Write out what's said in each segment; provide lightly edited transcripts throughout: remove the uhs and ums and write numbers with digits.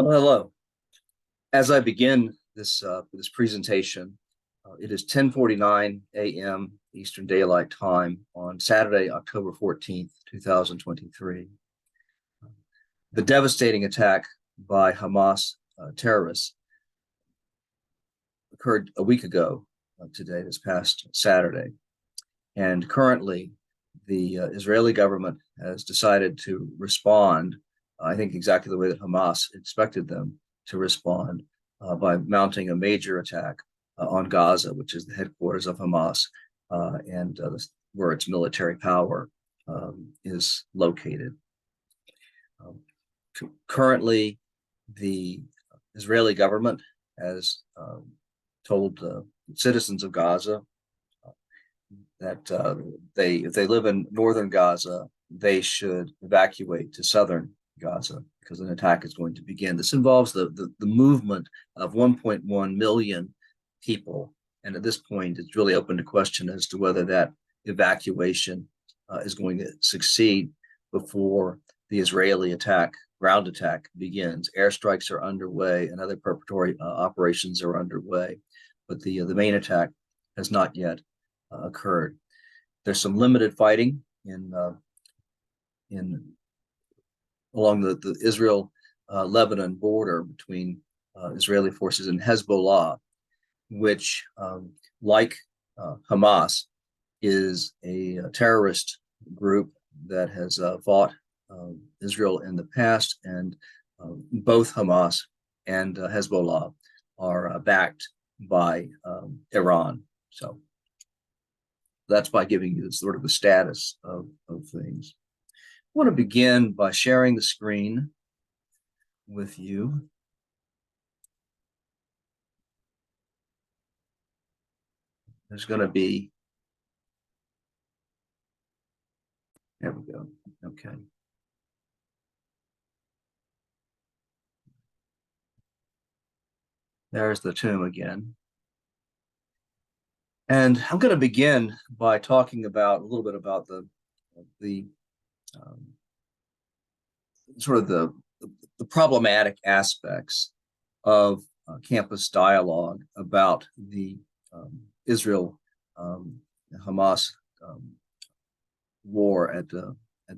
Well, hello. As I begin this presentation, it is 10:49 a.m. Eastern Daylight Time on Saturday, October 14th, 2023. The devastating attack by Hamas terrorists occurred a week ago today, this past Saturday. And currently, the Israeli government has decided to respond, I think exactly the way that Hamas expected them to respond, by mounting a major attack on Gaza, which is the headquarters of Hamas, and where its military power is located. Currently, the Israeli government has told citizens of Gaza that if they live in northern Gaza, they should evacuate to southern Gaza because an attack is going to begin. This involves the movement of 1.1 million people, and at this point, it's really open to question as to whether that evacuation is going to succeed before the Israeli ground attack begins. Airstrikes are underway, and other preparatory operations are underway, but the main attack has not yet occurred. There's some limited fighting along the Israel-Lebanon border between Israeli forces and Hezbollah, which, like Hamas, is a terrorist group that has fought Israel in the past, and both Hamas and Hezbollah are backed by Iran. So that's by giving you sort of the status of things. I want to begin by sharing the screen with you. There's going to be, there we go. Okay. There's the tomb again. And I'm going to begin by talking about a little bit about the sort of the problematic aspects of campus dialogue about the Israel-Hamas war at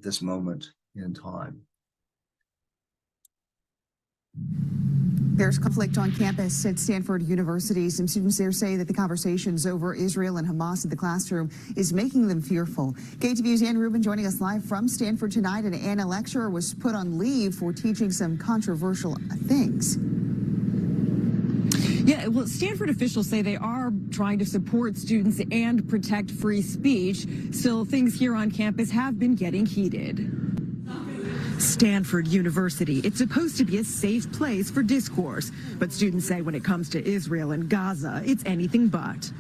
this moment in time. There's conflict on campus at Stanford University. Some students there say that the conversations over Israel and Hamas in the classroom is making them fearful. KTVU's Ann Rubin joining us live from Stanford tonight. And Ann, a lecturer was put on leave for teaching some controversial things. Yeah, well, Stanford officials say they are trying to support students and protect free speech. Still, things here on campus have been getting heated. Stanford University, it's supposed to be a safe place for discourse, but students say when it comes to Israel and Gaza, it's anything but.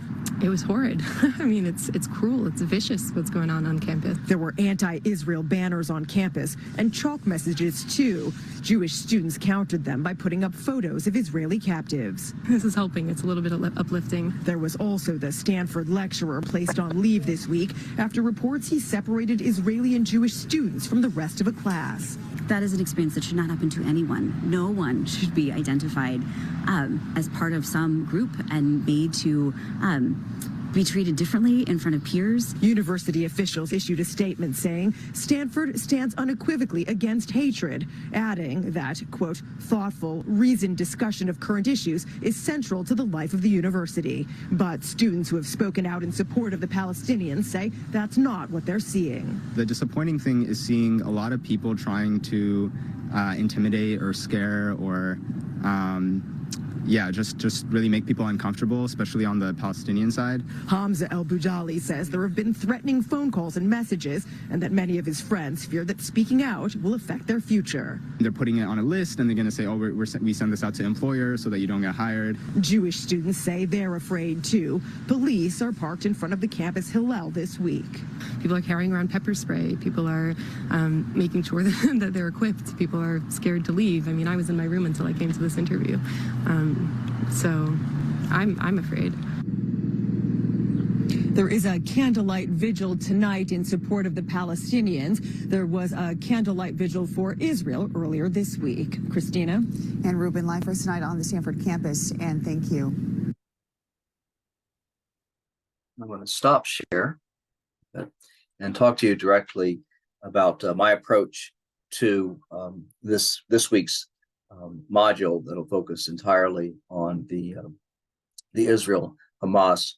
It was horrid. I mean, it's cruel, it's vicious what's going on campus. There were anti-Israel banners on campus and chalk messages too. Jewish students countered them by putting up photos of Israeli captives. This is helping. It's a little bit uplifting. There was also the Stanford lecturer placed on leave this week after reports he separated Israeli and Jewish students from the rest of a class. That is an experience that should not happen to anyone. No one should be identified as part of some group and made to be treated differently in front of peers. University officials issued a statement saying Stanford stands unequivocally against hatred, adding that, quote, thoughtful, reasoned discussion of current issues is central to the life of the university. But students who have spoken out in support of the Palestinians say that's not what they're seeing. The disappointing thing is seeing a lot of people trying to intimidate or scare or just really make people uncomfortable, especially on the Palestinian side. Hamza El-Boujali says there have been threatening phone calls and messages, and that many of his friends fear that speaking out will affect their future. They're putting it on a list, and they're going to say, oh, we send this out to employers so that you don't get hired. Jewish students say they're afraid, too. Police are parked in front of the campus Hillel this week. People are carrying around pepper spray. People are making sure that they're equipped. People are scared to leave. I mean, I was in my room until I came to this interview. So I'm afraid. There is a candlelight vigil tonight in support of the Palestinians. There was a candlelight vigil for Israel earlier this week. Christina? And Ruben, live for us tonight on the Stanford campus, and thank you. I'm going to stop share and talk to you directly about my approach to this week's module that'll focus entirely on the Israel-Hamas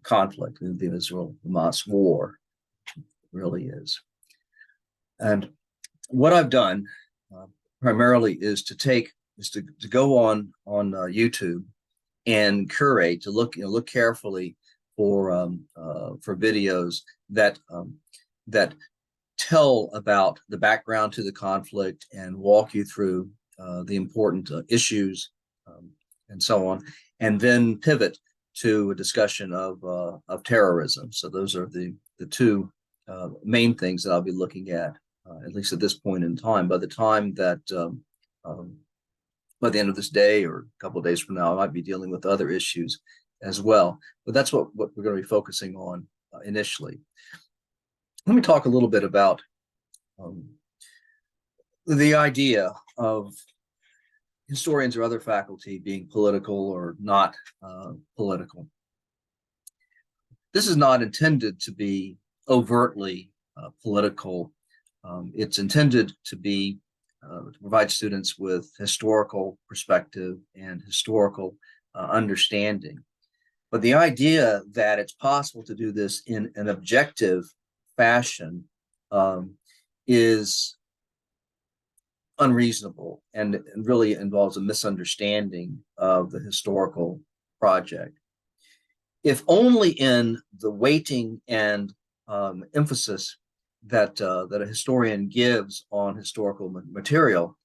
conflict, the Israel-Hamas war really is. And what I've done primarily is to go on YouTube and curate, to look carefully for videos that tell about the background to the conflict and walk you through the important issues and so on, and then pivot to a discussion of terrorism. So those are the two main things that I'll be looking at least at this point in time. By the time that by the end of this day or a couple of days from now, I might be dealing with other issues as well. But that's what we're going to be focusing on initially. Let me talk a little bit about the idea of historians or other faculty being political or not political. This is not intended to be overtly political. It's intended to be to provide students with historical perspective and historical understanding. But the idea that it's possible to do this in an objective fashion is unreasonable and really involves a misunderstanding of the historical project. If only in the weighting and emphasis that a historian gives on historical material,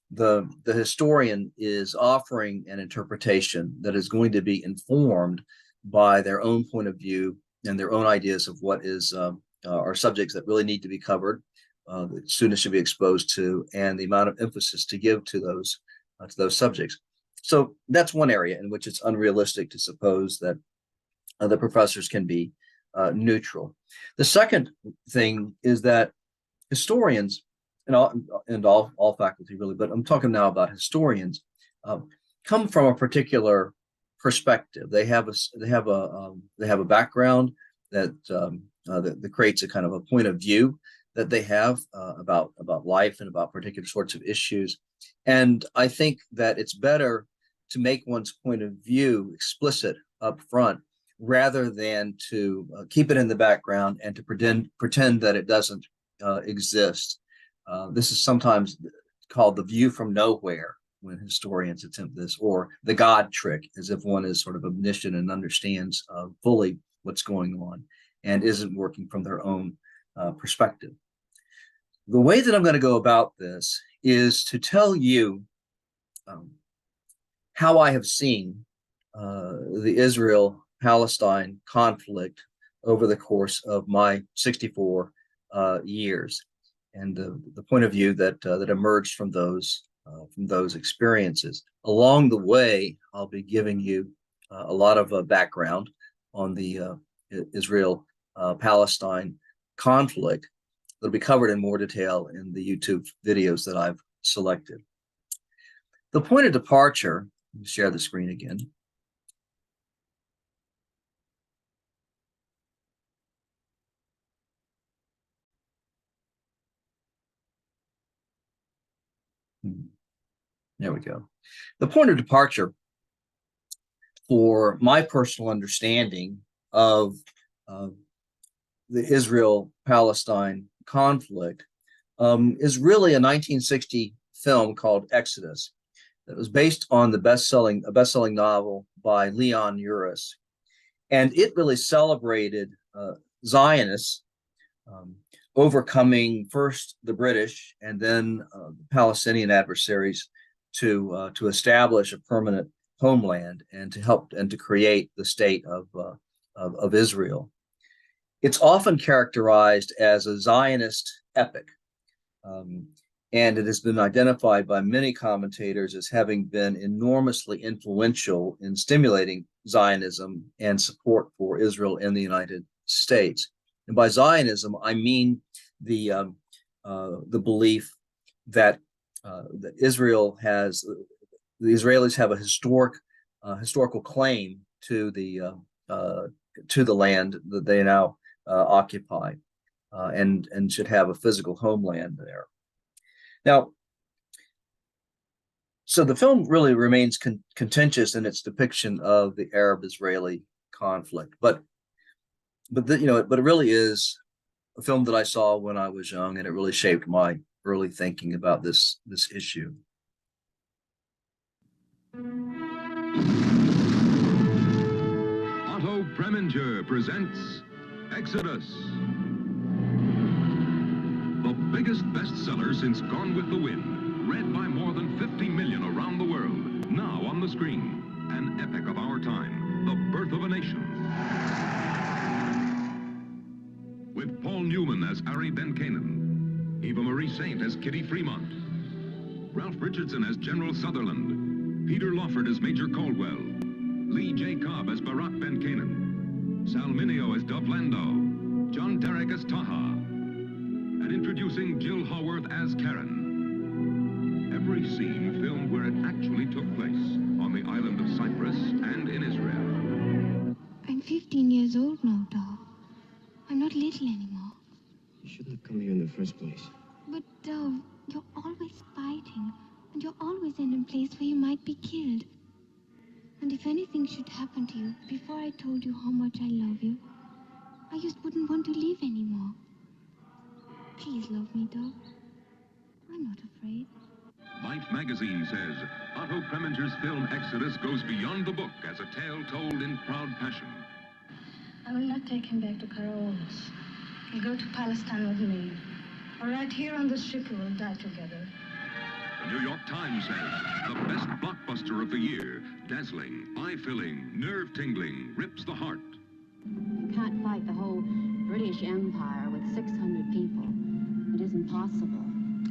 the historian is offering an interpretation that is going to be informed by their own point of view and their own ideas of what are subjects that really need to be covered, that students should be exposed to, and the amount of emphasis to give to those subjects. So that's one area in which it's unrealistic to suppose that the professors can be neutral. The second thing is that historians, and all faculty really, but I'm talking now about historians, come from a particular perspective. They have a background that creates a kind of a point of view that they have about life and about particular sorts of issues. And I think that it's better to make one's point of view explicit up front rather than to keep it in the background and to pretend that it doesn't exist. This is sometimes called the view from nowhere when historians attempt this, or the God trick, as if one is sort of omniscient and understands fully what's going on and isn't working from their own perspective. The way that I'm going to go about this is to tell you how I have seen the Israel-Palestine conflict over the course of my 64 years, and the point of view that emerged from those experiences. Along the way, I'll be giving you a lot of background on the Israel-Palestine conflict that'll be covered in more detail in the YouTube videos that I've selected. The point of departure, let me share the screen again. There we go. The point of departure for my personal understanding of the Israel-Palestine conflict is really a 1960 film called Exodus that was based on a best-selling novel by Leon Uris. And it really celebrated Zionists overcoming first the British and then the Palestinian adversaries to establish a permanent homeland and to help and to create the state of Israel. It's often characterized as a Zionist epic, and it has been identified by many commentators as having been enormously influential in stimulating Zionism and support for Israel in the United States. And by Zionism, I mean the belief that that the Israelis have a historical claim to the land that they now occupy, and should have a physical homeland there. Now, so the film really remains contentious in its depiction of the Arab-Israeli conflict, but it really is a film that I saw when I was young, and it really shaped my early thinking about this issue. Otto Preminger presents Exodus, the biggest bestseller since Gone with the Wind, read by more than 50 million around the world. Now on the screen, an epic of our time, The Birth of a Nation. With Paul Newman as Ari Ben Canaan, Eva Marie Saint as Kitty Fremont, Ralph Richardson as General Sutherland, Peter Lawford as Major Caldwell, Lee J. Cobb as Barak Ben Canaan, Sal Mineo as Dove Landau, John Derek as Taha, and introducing Jill Haworth as Karen. Every scene filmed where it actually took place, on the island of Cyprus and in Israel. I'm 15 years old now, Dove. I'm not little anymore. You shouldn't have come here in the first place. But, Dove, you're always fighting, and you're always in a place where you might be killed. And if anything should happen to you before I told you how much I love you, I just wouldn't want to leave anymore. Please love me, Dove. I'm not afraid. Life magazine says Otto Preminger's film Exodus goes beyond the book as a tale told in proud passion. I will not take him back to Karaolis. He'll go to Palestine with me. Or right here on this ship we will die together. The New York Times says the best blockbuster of the year, dazzling, eye-filling, nerve-tingling, rips the heart. You can't fight the whole British Empire with 600 people. It isn't possible.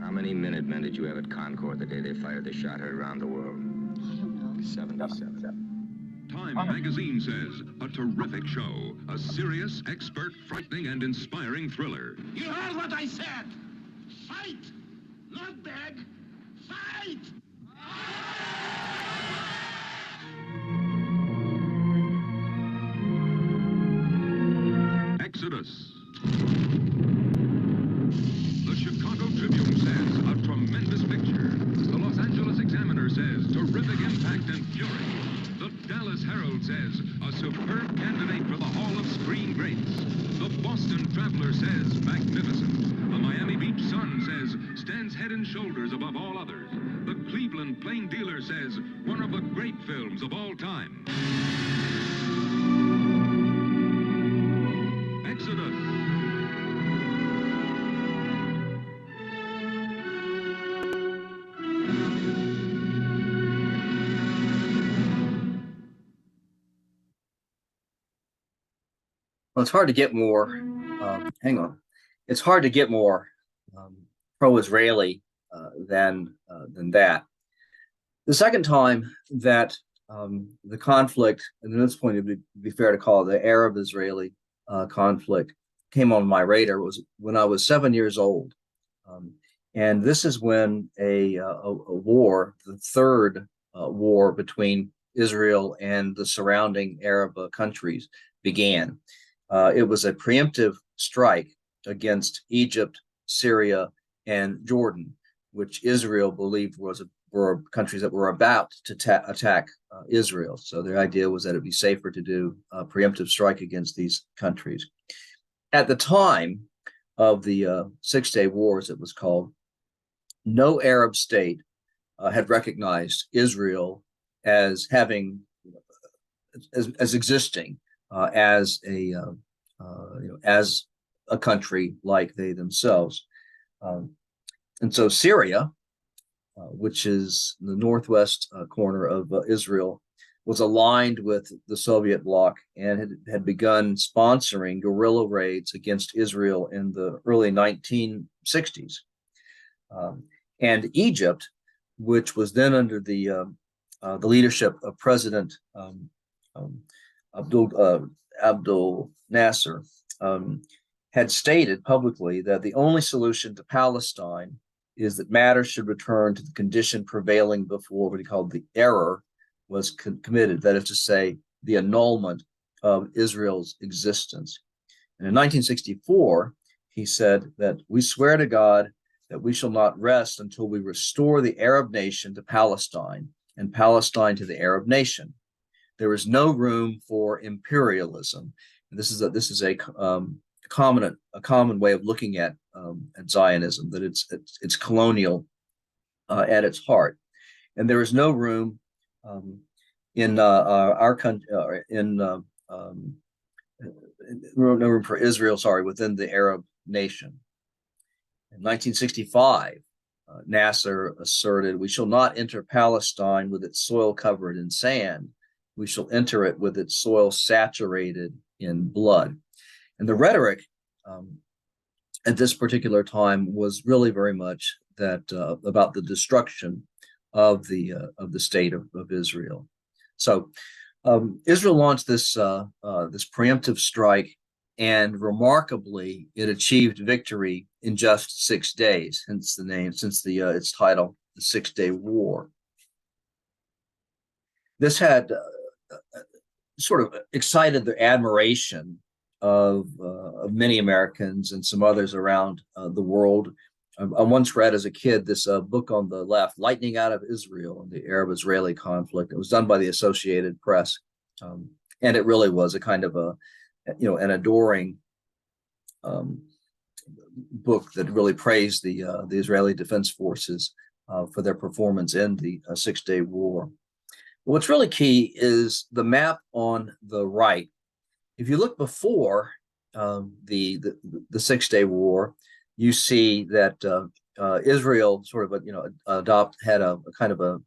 How many Minutemen did you have at Concord the day they fired the shot heard around the world? I don't know. 77. Time magazine says a terrific show, a serious, expert, frightening, and inspiring thriller. You heard what I said. Fight, not beg. Fight! Exodus. The Chicago Tribune says a tremendous picture. The Los Angeles Examiner says terrific impact and fury. The Dallas Herald says a superb candidate for the Hall of Screen Greats. The Boston Traveler says magnificent. The Miami Beach Sun says stands head and shoulders above all others. The Cleveland Plain Dealer says one of the great films of all time. Exodus. Well, it's hard to get more. It's hard to get more pro-Israeli than that. The second time that the conflict, and at this point it would be fair to call it the Arab-Israeli conflict, came on my radar was when I was 7 years old, and this is when a war, the third war between Israel and the surrounding Arab countries, began. It was a preemptive strike against Egypt, Syria, and Jordan, which Israel believed were countries that were about to attack Israel. So the idea was that it'd be safer to do a preemptive strike against these countries. At the time of the Six-Day War, as it was called, no Arab state had recognized Israel as having, as existing as a country like they themselves. And so Syria, which is the northwest corner of Israel, was aligned with the Soviet bloc and had begun sponsoring guerrilla raids against Israel in the early 1960s. and Egypt, which was then under the leadership of President Abdul Nasser, had stated publicly that the only solution to Palestine is that matters should return to the condition prevailing before what he called the error was committed, that is to say, the annulment of Israel's existence. And in 1964, he said that we swear to God that we shall not rest until we restore the Arab nation to Palestine and Palestine to the Arab nation. There is no room for imperialism. And this is a common way of looking at Zionism, that it's colonial at its heart, and there is no room in our country no room for Israel, within the Arab nation. In 1965, Nasser asserted, "We shall not enter Palestine with its soil covered in sand. We shall enter it with its soil saturated in blood." And the rhetoric at this particular time was really very much that about the destruction of the state of Israel. So Israel launched this preemptive strike, and remarkably, it achieved victory in just 6 days. Hence the name, its title, the 6-Day War. This had sort of excited the admiration of many Americans and some others around the world. I once read as a kid this book on the left, "Lightning Out of Israel," the Arab-Israeli conflict. It was done by the Associated Press, and it really was a kind of an adoring book that really praised the Israeli Defense Forces for their performance in the 6-Day War. What's really key is the map on the right. If you look before the 6-Day War, you see that Israel sort of had a kind of a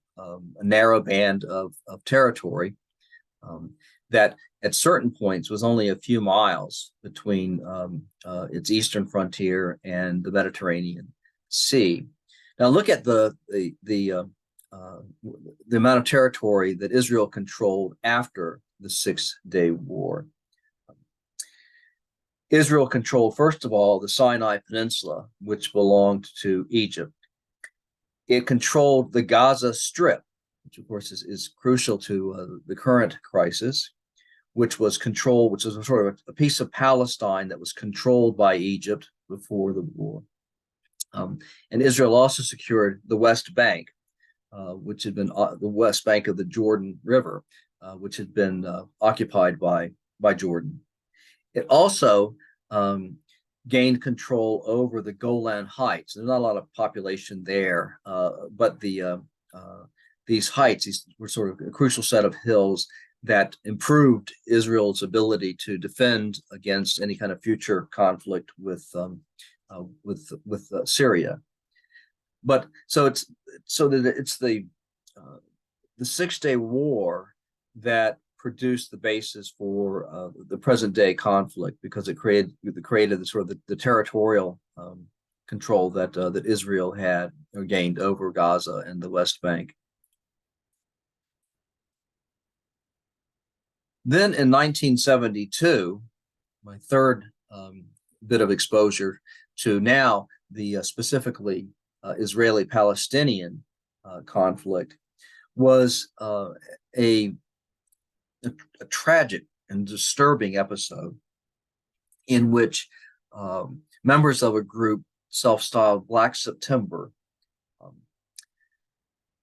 narrow band of territory that at certain points was only a few miles between its eastern frontier and the Mediterranean Sea. Now look at the amount of territory that Israel controlled after the 6-Day War. Israel controlled, first of all, the Sinai Peninsula, which belonged to Egypt. It controlled the Gaza Strip, which of course is crucial to the current crisis, which was sort of a piece of Palestine that was controlled by Egypt before the war. And Israel also secured the West Bank, which had been the West Bank of the Jordan River, which had been occupied by Jordan. It also gained control over the Golan Heights. There's not a lot of population there, but these heights were sort of a crucial set of hills that improved Israel's ability to defend against any kind of future conflict with Syria. But it's the 6-Day War that produced the basis for the present day conflict, because it created the sort of the territorial control that Israel had gained over Gaza and the West Bank. Then in 1972, my third bit of exposure to now the specifically Israeli-Palestinian conflict was a tragic and disturbing episode in which members of a group self-styled Black September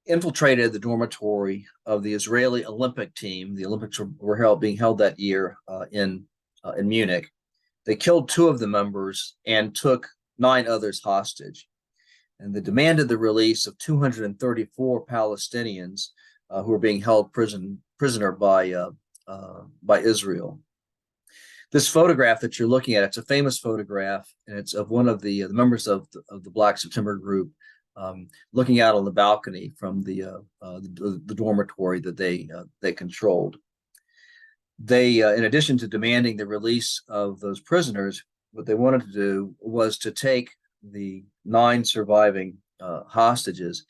infiltrated the dormitory of the Israeli Olympic team. The Olympics were being held that year in Munich. They killed 2 of the members and took 9 others hostage. And they demanded the release of 234 Palestinians who were being held prisoner by Israel. This photograph that you're looking at, it's a famous photograph, and it's of one of the members of the Black September group looking out on the balcony from the dormitory that they controlled. They, in addition to demanding the release of those prisoners, what they wanted to do was to take the 9 surviving hostages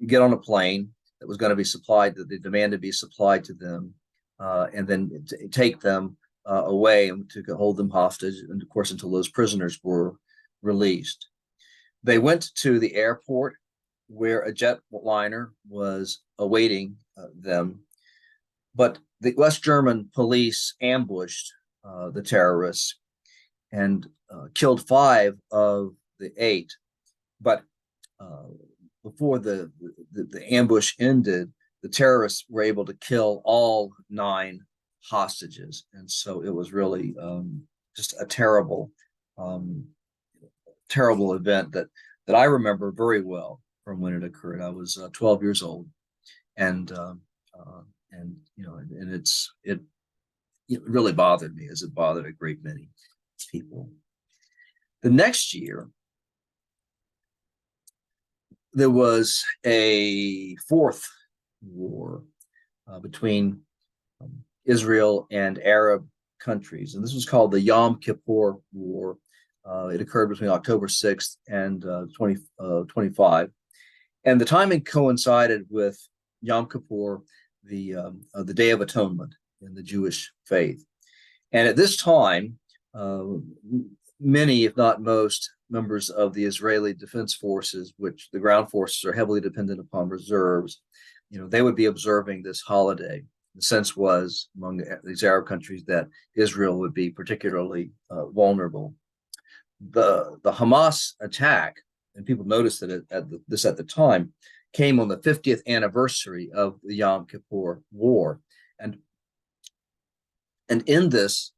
get on a plane that was going to be supplied, that they demanded be supplied to them, and then take them away and to hold them hostage, and of course, until those prisoners were released. They went to the airport where a jetliner was awaiting them, but the West German police ambushed the terrorists and killed 5 of the 8. But before the ambush ended, the terrorists were able to kill all 9 hostages, and so it was really just a terrible, terrible event that I remember very well from when it occurred. I was 12 years old, and it really bothered me, as it bothered a great many people. The next year, there was a 4th war between Israel and Arab countries, and this was called the Yom Kippur War. It occurred between October 6th and 25, and the timing coincided with Yom Kippur, the Day of Atonement in the Jewish faith. And at this time, many, if not most, members of the Israeli Defense Forces, which the ground forces are heavily dependent upon reserves, they would be observing this holiday. The sense was among these Arab countries that Israel would be particularly vulnerable. The Hamas attack, and people noticed that at the time, came on the 50th anniversary of the Yom Kippur War, and in this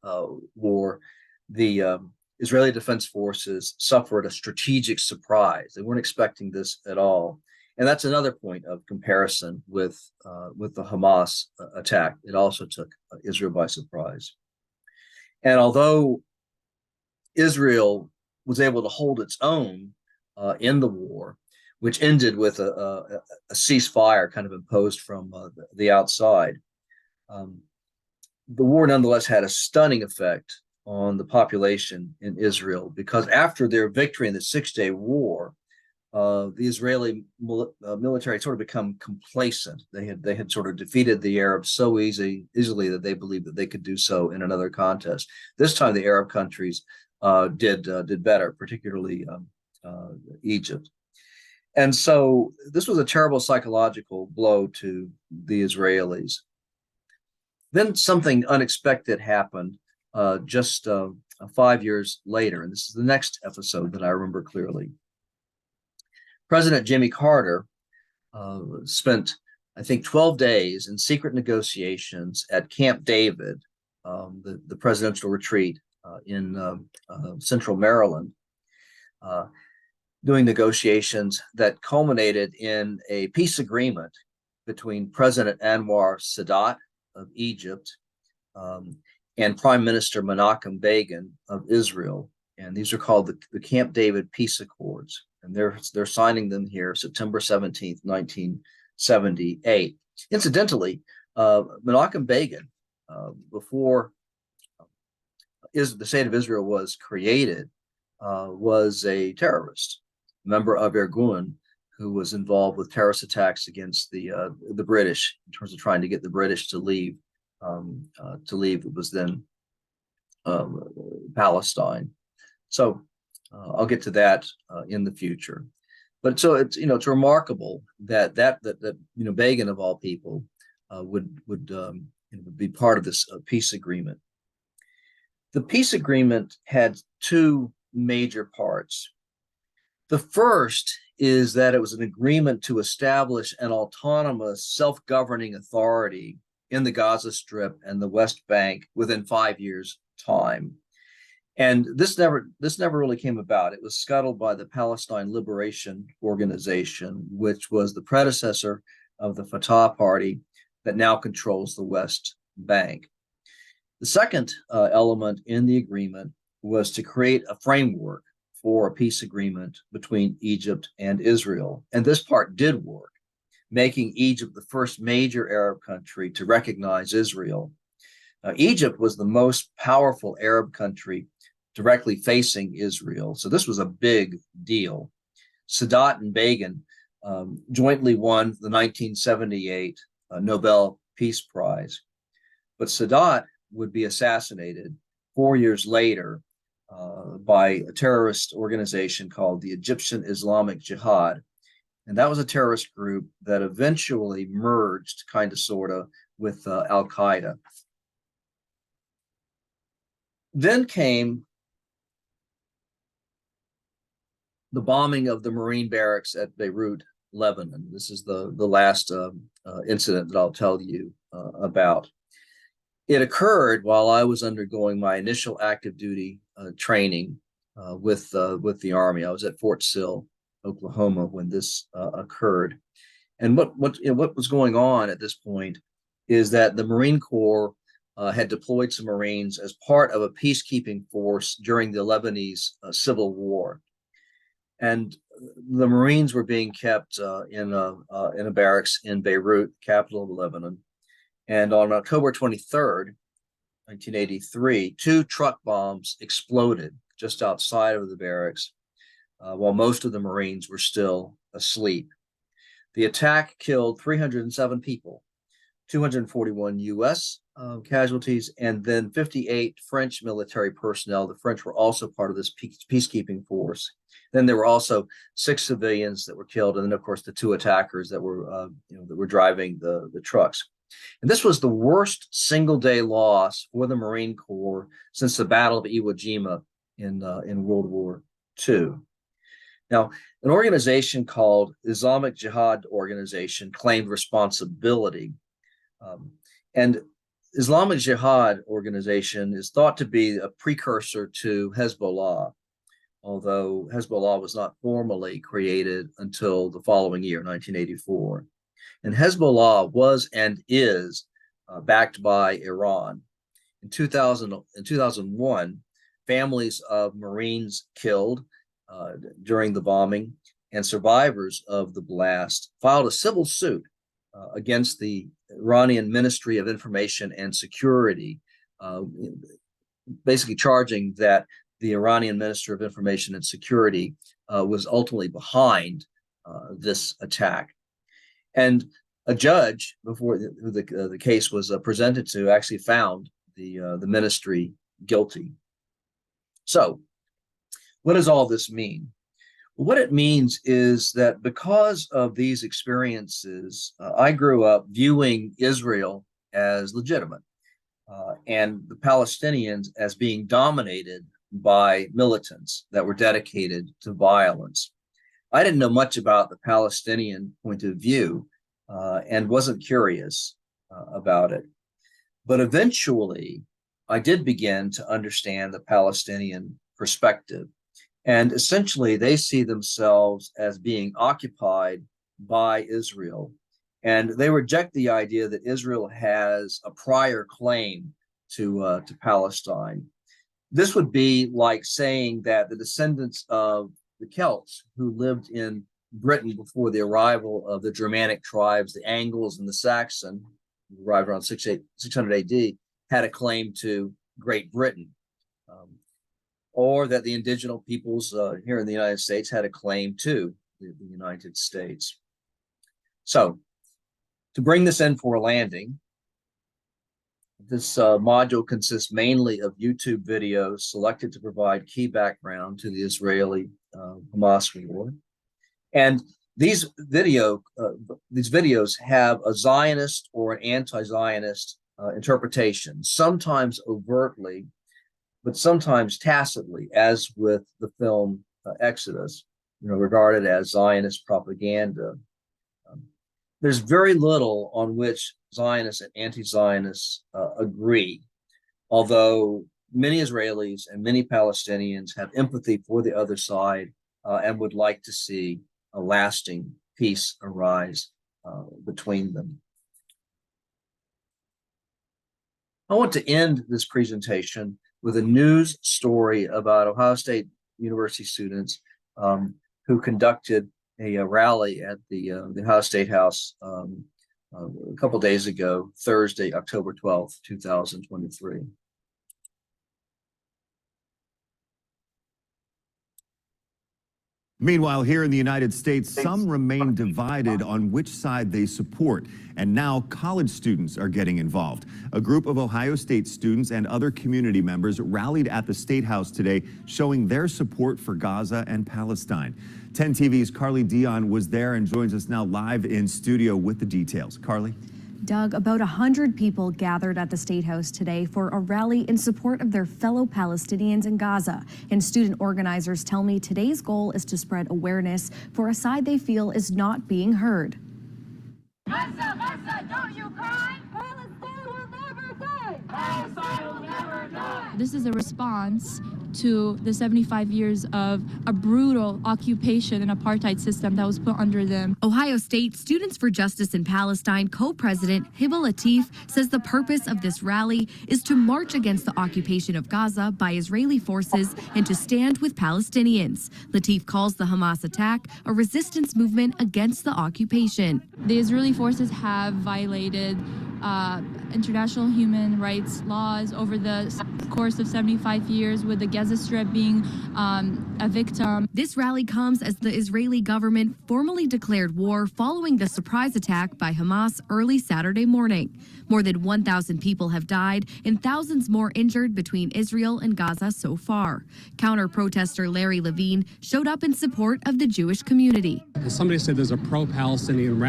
war, the Israeli Defense Forces suffered a strategic surprise. They weren't expecting this at all, and that's another point of comparison with the Hamas attack. It also took Israel by surprise, and although Israel was able to hold its own in the war, which ended with a ceasefire kind of imposed from the outside, the war nonetheless had a stunning effect on the population in Israel, because after their victory in the Six-Day War, the Israeli military had sort of become complacent. They had sort of defeated the Arabs so easily that they believed that they could do so in another contest. This time, the Arab countries did better, particularly Egypt. And so this was a terrible psychological blow to the Israelis. Then something unexpected happened just 5 years later, and this is the next episode that I remember clearly. President Jimmy Carter spent, I think, 12 days in secret negotiations at Camp David, the presidential retreat in central Maryland, doing negotiations that culminated in a peace agreement between President Anwar Sadat of Egypt and Prime Minister Menachem Begin of Israel. And these are called the Camp David Peace Accords. And they're signing them here September 17th, 1978. Incidentally, Menachem Begin, before the state of Israel was created, was a terrorist, member of Irgun, who was involved with terrorist attacks against the British in terms of trying to get the British to leave. It was then Palestine. So I'll get to that in the future. But so it's remarkable that Begin of all people would be part of this peace agreement. The peace agreement had 2 major parts. The first is that it was an agreement to establish an autonomous, self-governing authority in the Gaza Strip and the West Bank within 5 years' time. And this never really came about. It was scuttled by the Palestine Liberation Organization, which was the predecessor of the Fatah party that now controls the West Bank. The second element in the agreement was to create a framework for a peace agreement between Egypt and Israel. And this part did work, making Egypt the first major Arab country to recognize Israel. Egypt was the most powerful Arab country directly facing Israel. So this was a big deal. Sadat and Begin jointly won the 1978 Nobel Peace Prize. But Sadat would be assassinated 4 years later by a terrorist organization called the Egyptian Islamic Jihad. And that was a terrorist group that eventually merged, kind of, sort of, with Al-Qaeda. Then came the bombing of the Marine barracks at Beirut, Lebanon. This is the last incident that I'll tell you about. It occurred while I was undergoing my initial active duty training with the Army. I was at Fort Sill, Oklahoma, when this occurred. And what was going on at this point is that the Marine Corps had deployed some Marines as part of a peacekeeping force during the Lebanese Civil War. And the Marines were being kept in a barracks in Beirut, capital of Lebanon. And on October 23rd, 1983, 2 truck bombs exploded just outside of the barracks while most of the Marines were still asleep. The attack killed 307 people, 241 U.S. Casualties, and then 58 French military personnel. The French were also part of this peacekeeping force. Then there were also 6 civilians that were killed, and then, of course, the 2 attackers that were driving the trucks. And this was the worst single-day loss for the Marine Corps since the Battle of Iwo Jima in World War II. Now, an organization called Islamic Jihad Organization claimed responsibility. And Islamic Jihad Organization is thought to be a precursor to Hezbollah, although Hezbollah was not formally created until the following year, 1984. And Hezbollah was and is backed by Iran. In 2001, families of Marines killed during the bombing and survivors of the blast filed a civil suit against the Iranian Ministry of Information and Security, basically charging that the Iranian Minister of Information and Security was ultimately behind this attack. And a judge, before the case was presented to, actually found the ministry guilty. So, what does all this mean? What it means is that because of these experiences, I grew up viewing Israel as legitimate and the Palestinians as being dominated by militants that were dedicated to violence. I didn't know much about the Palestinian point of view and wasn't curious about it. But eventually, I did begin to understand the Palestinian perspective. And essentially, they see themselves as being occupied by Israel. And they reject the idea that Israel has a prior claim to Palestine. This would be like saying that the descendants of the Celts who lived in Britain before the arrival of the Germanic tribes, the Angles and the Saxon, who arrived around 600 AD, had a claim to Great Britain. Or that the indigenous peoples here in the United States had a claim to the United States. So, to bring this in for a landing, this module consists mainly of YouTube videos selected to provide key background to the Israeli-Hamas war. And these videos have a Zionist or an anti-Zionist interpretation, sometimes overtly, but sometimes tacitly, as with the film Exodus, regarded as Zionist propaganda. There's very little on which Zionists and anti-Zionists agree, although many Israelis and many Palestinians have empathy for the other side and would like to see a lasting peace arise between them. I want to end this presentation with a news story about Ohio State University students who conducted a rally at the Ohio State House a couple days ago, Thursday, October 12th, 2023. Meanwhile, here in the United States, some remain divided on which side they support. And now college students are getting involved. A group of Ohio State students and other community members rallied at the State House today, showing their support for Gaza and Palestine. 10 TV's Carly Dion was there and joins us now live in studio with the details. Carly? Doug, about 100 people gathered at the State House today for a rally in support of their fellow Palestinians in Gaza. And student organizers tell me today's goal is to spread awareness for a side they feel is not being heard. Gaza, don't you cry! Palestine will never die! Palestine will never die! This is a response to the 75 years of a brutal occupation and apartheid system that was put under them. Ohio State Students for Justice in Palestine co-president Hibba Latif says the purpose of this rally is to march against the occupation of Gaza by Israeli forces and to stand with Palestinians. Latif calls the Hamas attack a resistance movement against the occupation. The Israeli forces have violated international human rights laws over the course of 75 years, with the Gaza Strip being a victim. This rally comes as the Israeli government formally declared war following the surprise attack by Hamas early Saturday morning. More than 1,000 people have died and thousands more injured between Israel and Gaza so far. Counter-protester Larry Levine showed up in support of the Jewish community. Somebody said there's a pro-Palestinian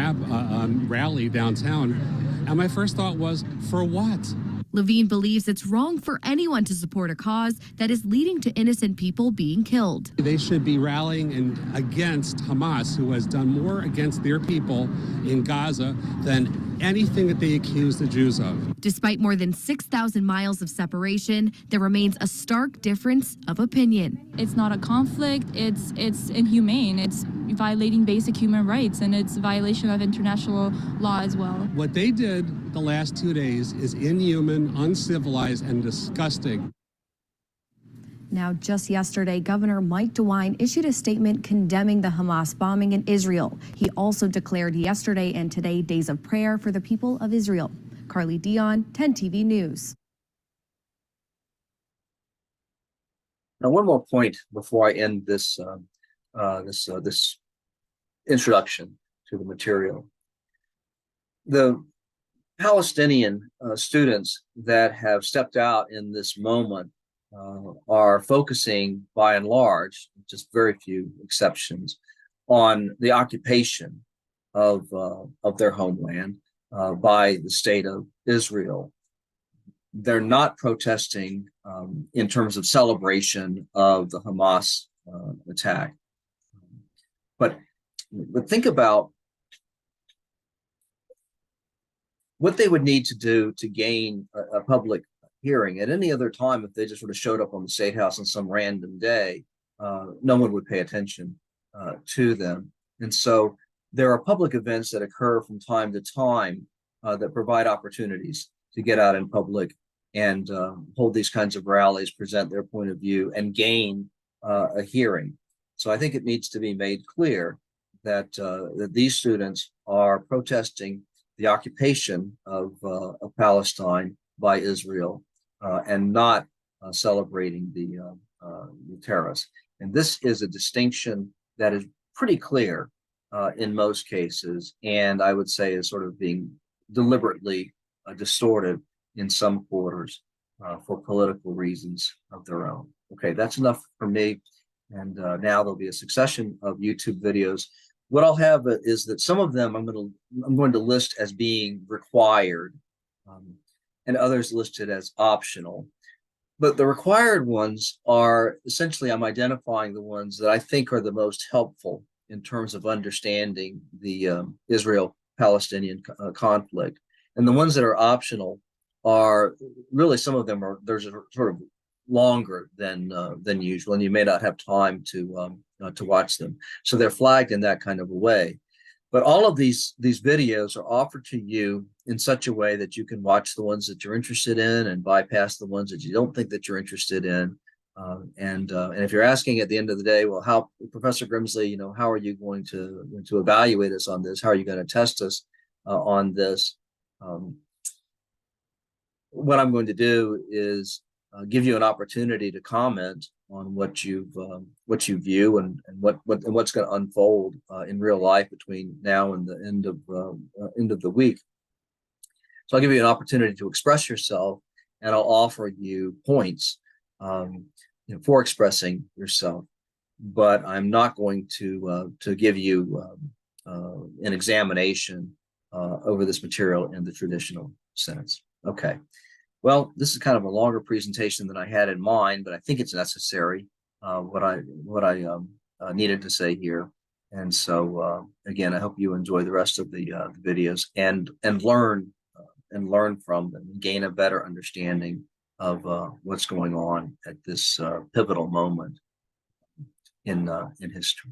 rally downtown, and my first thought was, for what? Levine believes it's wrong for anyone to support a cause that is leading to innocent people being killed. They should be rallying against Hamas, who has done more against their people in Gaza than anything that they accuse the Jews of. Despite more than 6,000 miles of separation, there remains a stark difference of opinion. It's not a conflict, it's inhumane, it's violating basic human rights, and it's a violation of international law as well. What they did the last 2 days is inhuman, uncivilized, and disgusting. Now, just yesterday, Governor Mike DeWine issued a statement condemning the Hamas bombing in Israel. He also declared yesterday and today days of prayer for the people of Israel. Carly Dion, 10 TV News. Now, one more point before I end this this introduction to the material. The Palestinian students that have stepped out in this moment are focusing, by and large, just very few exceptions, on the occupation of their homeland by the state of Israel. They're not protesting in terms of celebration of the Hamas attack. But think about what they would need to do to gain a public hearing. At any other time, if they just sort of showed up on the State House on some random day, no one would pay attention to them. And so there are public events that occur from time to time that provide opportunities to get out in public and hold these kinds of rallies, present their point of view, and gain a hearing. So I think it needs to be made clear that that these students are protesting the occupation of Palestine by Israel and not celebrating the terrorists. And this is a distinction that is pretty clear in most cases, and I would say is sort of being deliberately distorted in some quarters for political reasons of their own. Okay, that's enough for me. And now there'll be a succession of YouTube videos. What I'll have is that some of them I'm going to list as being required, and others listed as optional. But the required ones are essentially, I'm identifying the ones that I think are the most helpful in terms of understanding the Israel-Palestinian conflict. And the ones that are optional are really, some of them are, there's a sort of longer than usual, and you may not have time to watch them. So they're flagged in that kind of a way. But all of these videos are offered to you in such a way that you can watch the ones that you're interested in and bypass the ones that you don't think that you're interested in. And if you're asking at the end of the day, well, how, Professor Grimsley, how are you going to evaluate us on this? How are you going to test us on this? What I'm going to do is give you an opportunity to comment what you view and what's going to unfold in real life between now and the end of the week. So I'll give you an opportunity to express yourself, and I'll offer you points for expressing yourself. But I'm not going to give you an examination over this material in the traditional sense. Okay. Well, this is kind of a longer presentation than I had in mind, but I think it's necessary, what I needed to say here. And so, again, I hope you enjoy the rest of the videos and learn from them and gain a better understanding of what's going on at this pivotal moment in history.